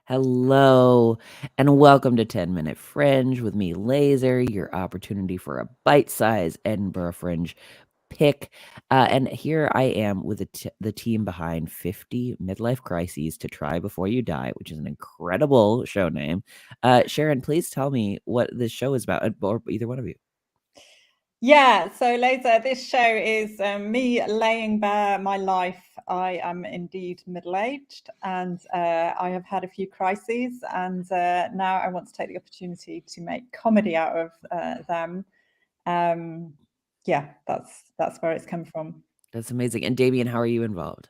Hello, and welcome to 10-Minute Fringe with me, Laser, your opportunity for a bite-sized Edinburgh Fringe pick. And here I am with the team behind 50 Midlife Crises to Try Before You Die, which is an incredible show name. Sharon, please tell me what this show is about, or either one of you. Yeah, so Laser, this show is me laying bare my life. I am indeed middle-aged and I have had a few crises, and now I want to take the opportunity to make comedy out of them. Yeah, that's where it's come from. That's amazing. And Damien, how are you involved?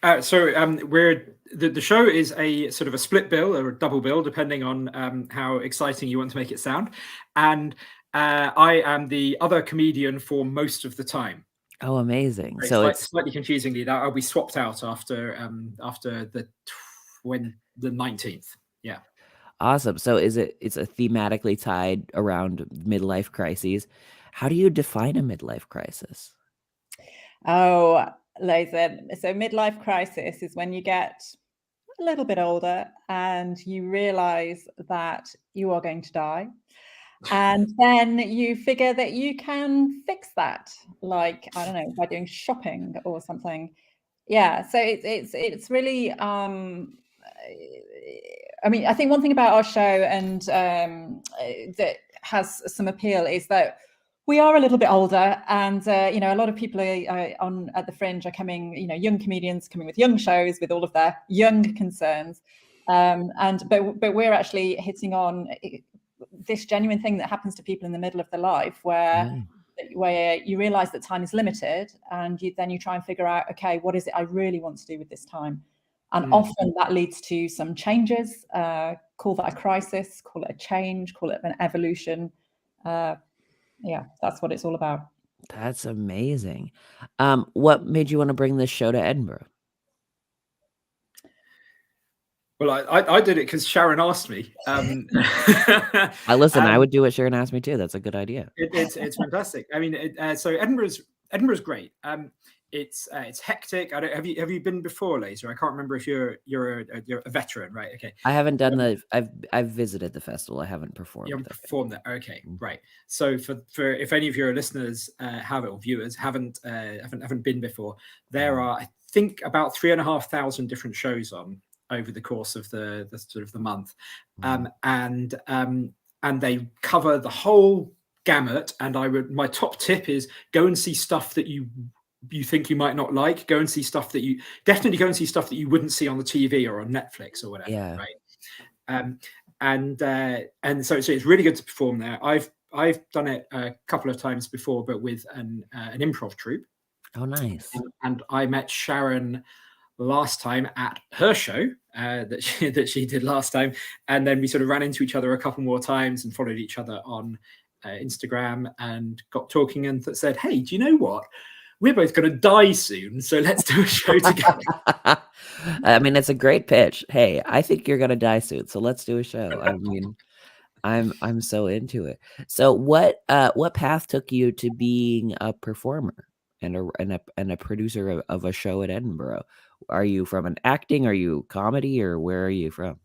We're the show is a sort of a split bill or a double bill, depending on how exciting you want to make it sound. And I am the other comedian for most of the time. Oh, amazing! It's So it's slightly confusingly that I'll be swapped out after the 19th. Yeah. Awesome. So it's a thematically tied around midlife crises. How do you define a midlife crisis? Oh, Laser. So midlife crisis is when you get a little bit older and you realize that you are going to die. And then you figure that you can fix that, like, I don't know, by doing shopping or something. Yeah, so it's really I mean, I think one thing about our show and that has some appeal is that we are a little bit older, and you know, a lot of people on at the Fringe are coming, you know, young comedians coming with young shows with all of their young concerns, but we're actually hitting on this genuine thing that happens to people in the middle of their life, where you realize that time is limited, and then you try and figure out, okay, what is it I really want to do with this time? And often that leads to some changes. Call that a crisis, call it a change, call it an evolution. Yeah, that's what it's all about. That's amazing. What made you want to bring this show to Edinburgh? Well, I did it because Sharon asked me. I listen. I would do what Sharon asked me too. That's a good idea. It's fantastic. I mean, so Edinburgh's great. It's hectic. Have you been before, Laser? I can't remember if you're a veteran, right? Okay. I haven't done I've visited the festival. I haven't performed. You haven't performed there. Okay, right. So for if any of your listeners or viewers haven't been before, there are, I think, about 3,500 different shows on over the course of the sort of the month, and they cover the whole gamut. And my top tip is go and see stuff that you think you might not like. Go and see stuff that you wouldn't see on the TV or on Netflix or whatever. Yeah. Right. And so it's really good to perform there. I've done it a couple of times before, but with an improv troupe. Oh, nice. And I met Sharon last time at her show that she did last time, and then we sort of ran into each other a couple more times and followed each other on Instagram and got talking and said, hey, do you know what, we're both going to die soon, so let's do a show together. I mean, it's a great pitch. Hey, I think you're going to die soon, so let's do a show. I mean, I'm so into it. So what path took you to being a performer and a producer of a show at Edinburgh? Are you from an acting? Are you comedy, or where are you from?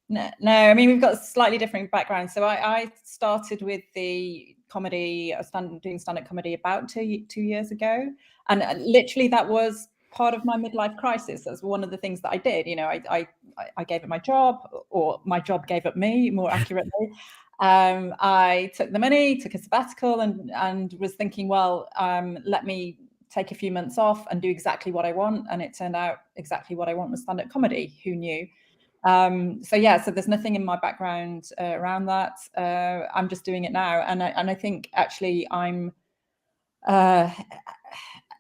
No, I mean, we've got slightly different backgrounds. So I started with the comedy, doing stand-up comedy about two years ago, and literally that was part of my midlife crisis. That's one of the things that I did. You know, I gave up my job, or my job gave up me, more accurately. I took the money, took a sabbatical, and was thinking, well, let me take a few months off and do exactly what I want. And it turned out exactly what I want was stand-up comedy. Who knew? So there's nothing in my background around that. I'm just doing it now, and I think actually I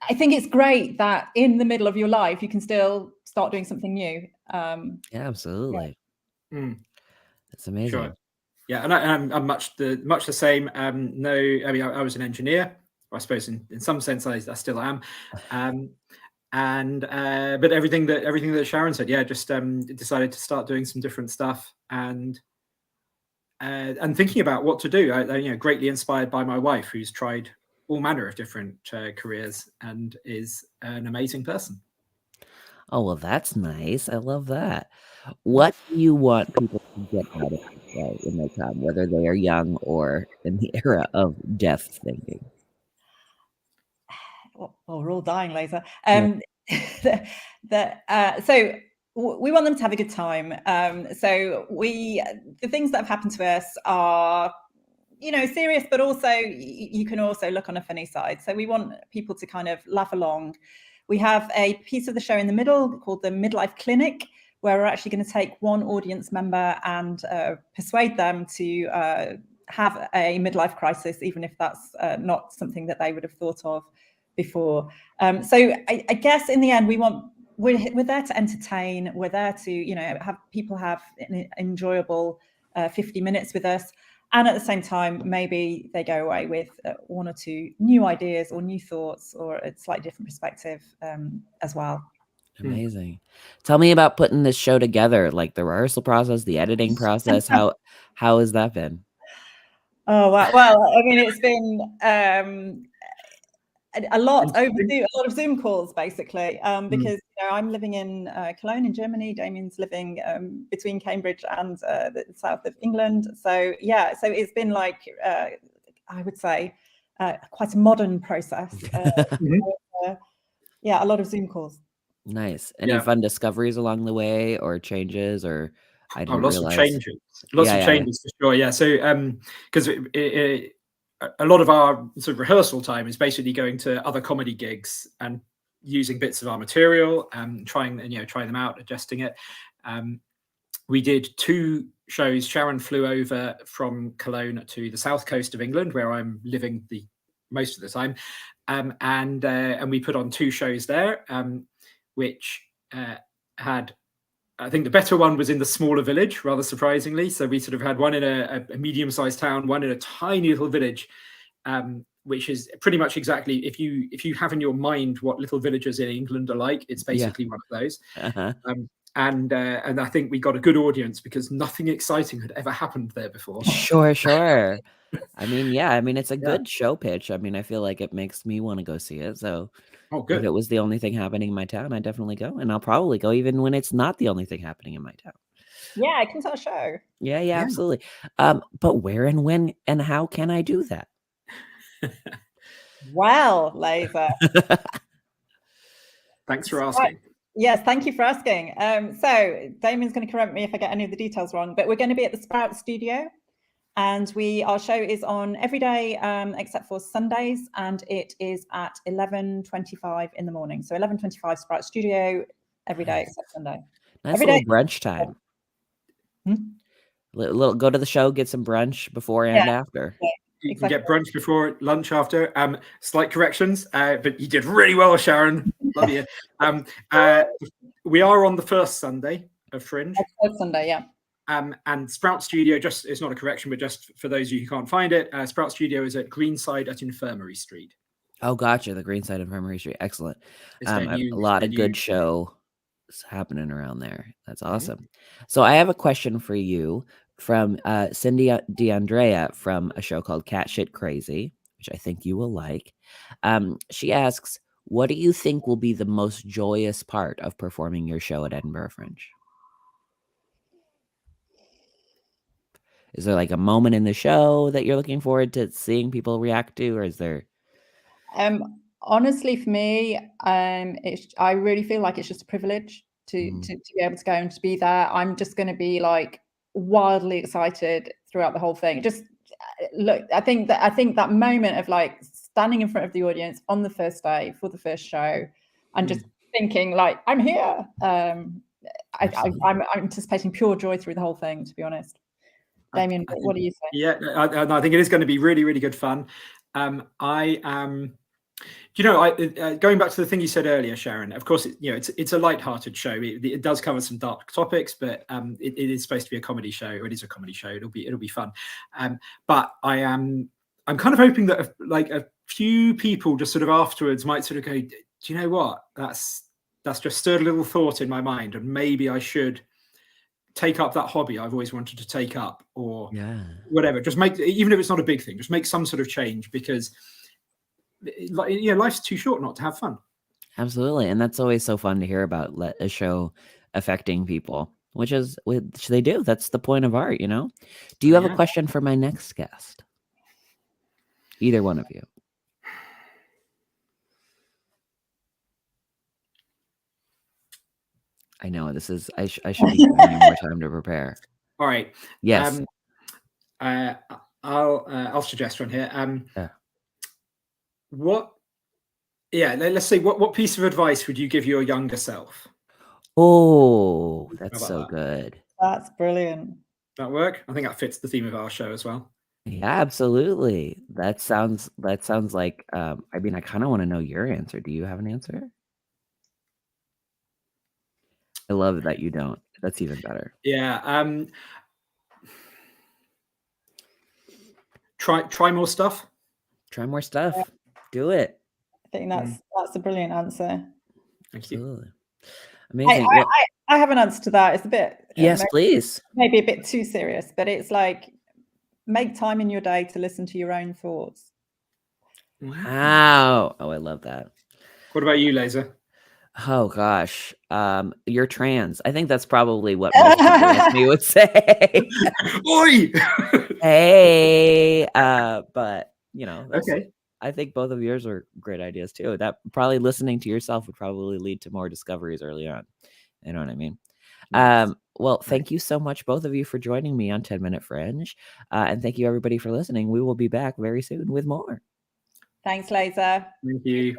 think it's great that in the middle of your life you can still start doing something new. Yeah, absolutely. Yeah. That's amazing. Sure. Yeah, and I'm much the same. No, I mean, I was an engineer. I suppose in some sense I still am. But everything that Sharon said, yeah, just decided to start doing some different stuff and thinking about what to do. Greatly inspired by my wife, who's tried all manner of different careers and is an amazing person. Oh, well, that's nice. I love that. What do you want people to get out of the show when they come, whether they are young or in the era of death thinking? Well, we're all dying later. Yeah. So we want them to have a good time. So the things that have happened to us are, serious, but also you can also look on a funny side. So we want people to kind of laugh along. We have a piece of the show in the middle called the Midlife Clinic, where we're actually going to take one audience member and persuade them to have a midlife crisis, even if that's not something that they would have thought of before. So I guess in the end, we're there to entertain. We're there to, have people have an enjoyable 50 minutes with us. And at the same time, maybe they go away with one or two new ideas or new thoughts or a slightly different perspective as well. Amazing. Tell me about putting this show together, like the rehearsal process, the editing process. How has that been? Oh, wow. Well, I mean, it's been a lot of Zoom calls, basically, because I'm living in Cologne in Germany. Damien's living between Cambridge and the south of England. So so it's been like I would say quite a modern process. A lot of Zoom calls. Nice. Any fun discoveries along the way or changes, or I didn't lots realize? of changes. Lots of changes for sure. Yeah. So because a lot of our sort of rehearsal time is basically going to other comedy gigs and using bits of our material and trying them out, adjusting it. We did 2 shows. Sharon flew over from Cologne to the south coast of England, where I'm living the most of the time, and we put on 2 shows there, which had, I think the better one was in the smaller village, rather surprisingly. So we sort of had one in a medium-sized town, one in a tiny little village, which is pretty much exactly, if you have in your mind what little villages in England are like, it's basically one of those. And I think we got a good audience because nothing exciting had ever happened there before. Sure. I mean, it's a good show pitch. I mean, I feel like it makes me want to go see it. So if it was the only thing happening in my town, I'd definitely go. And I'll probably go even when it's not the only thing happening in my town. Yeah, I can tell a show. Yeah, absolutely. But where and when and how can I do that? Well, Laser. Thanks for asking. Yes, thank you for asking. So Damien's going to correct me if I get any of the details wrong, but we're going to be at the Sprout Studio, and our show is on every day except for Sundays, and it is at 11:25 in the morning. So 11:25 Sprout Studio every day except Sunday. Nice little brunch time. Go to the show, get some brunch before and after. Yeah. You can get brunch before, lunch after. Slight corrections, but you did really well, Sharon. Love you. We are on the first Sunday of Fringe. First Sunday, yeah. And Sprout Studio, it's not a correction, but just for those of you who can't find it, Sprout Studio is at Greenside at Infirmary Street. Oh, gotcha. The Greenside Infirmary Street. Excellent. A lot of good show happening around there. That's awesome. So I have a question for you from Cindy DeAndrea from a show called Cat Shit Crazy, which I think you will like. She asks, what do you think will be the most joyous part of performing your show at Edinburgh Fringe? Is there like a moment in the show that you're looking forward to seeing people react to, or is there? Honestly, for me, I really feel like it's just a privilege to be able to go and to be there. I'm just going to be like wildly excited throughout the whole thing. Just look, I think that moment of like standing in front of the audience on the first day for the first show and just thinking like, I'm here. I'm anticipating pure joy through the whole thing, to be honest. Damien, what do you think? Yeah, I think it is going to be really, really good fun. I am, going back to the thing you said earlier, Sharon. Of course, it's a light-hearted show. It does cover some dark topics, but it is supposed to be a comedy show. Or it is a comedy show. It'll be fun. But I'm kind of hoping that like a few people just sort of afterwards might sort of go, do you know what? That's just stirred a little thought in my mind, and maybe I should take up that hobby I've always wanted to take up, or whatever. Just make, even if it's not a big thing, just make some sort of change, because life's too short not to have fun. Absolutely. And that's always so fun to hear about a show affecting people, which they do. That's the point of art, you know? Do you have a question for my next guest? Either one of you. I know this is, I should be giving you more time to prepare. All right. Yes. I'll suggest one here. Yeah. Let's say what piece of advice would you give your younger self? Oh, that's so good. That's brilliant. That work? I think that fits the theme of our show as well. Yeah, absolutely. That sounds like I mean, I kind of want to know your answer. Do you have an answer? I love that you don't. That's even better. Yeah. Try more stuff. Try more stuff. Yeah. Do it. I think that's a brilliant answer. Thank you. Amazing. I have an answer to that. It's a bit yes, please. Maybe a bit too serious, but it's like make time in your day to listen to your own thoughts. Wow. Oh, I love that. What about you, Laser? Oh gosh, you're trans. I think that's probably what most people like me would say. Oi! Hey, but you know, okay. I think both of yours are great ideas too. That probably listening to yourself would probably lead to more discoveries early on. You know what I mean? Nice. Well, thank you so much, both of you, for joining me on 10 Minute Fringe. And thank you, everybody, for listening. We will be back very soon with more. Thanks, Laser. Thank you.